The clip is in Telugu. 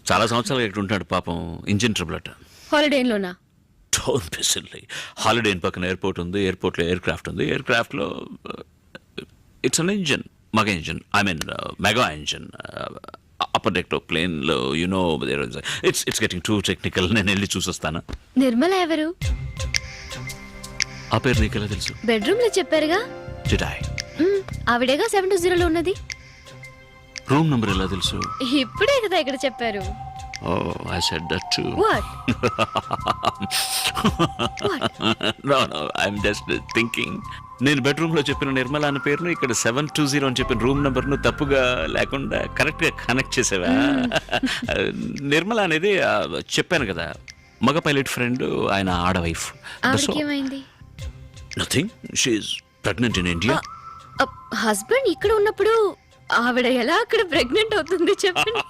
చాలా సంవత్సరాలు ఇక్కడ ఉంటాడు పాపం. ఇంజిన్ ట్రబుల్ అట. హాలిడేలోనా? Don't be silly. హాలిడే పక్కన ఎయిర్పోర్ట్ ఉంది, ఎయిర్పోర్ట్లో ఎయిర్ క్రాఫ్ట్ ఉంది, ఎయిర్ క్రాఫ్ట్లో ఇట్స్ అన్ ఇంజిన్, మగ engine, I mean mega engine. Upper deck ప్లేన్లో you know it's getting too technical. నేను వెళ్ళి చూసొస్తాను. నిర్మల ఎవరు? ఆ పేరు నీకెలా తెలుసు? బెడ్రూమ్ లో చెప్పారుగా. జిటాయ్ ఆవిడేగా 720లో ఉన్నది. రూమ్ నెంబర్ ఎలా తెలుసు? ఇప్పుడే కదా ఇక్కడ చెప్పారు. Oh, I said that too. What? No, I'm just thinking. నేను బెడ్రూమ్లో చెప్పిన నిర్మల అన్న పేరును ఇక్కడ 720 అని చెప్పిన రూమ్ నెంబర్ను తప్పుగా లేకుండా కరెక్ట్గా కనెక్ట్ చేసావా? నిర్మల అనేది చెప్పాను కదా, మగ పైలట్ ఫ్రెండ్, ఆయన ఆడ వైఫ్. ఏమైంది? Nothing, she is pregnant in India. Husband ఇక్కడ ఉన్నప్పుడు ఆవిడ ఎలా అక్కడ ప్రెగ్నెంట్ అవుతుంది చెప్పండి.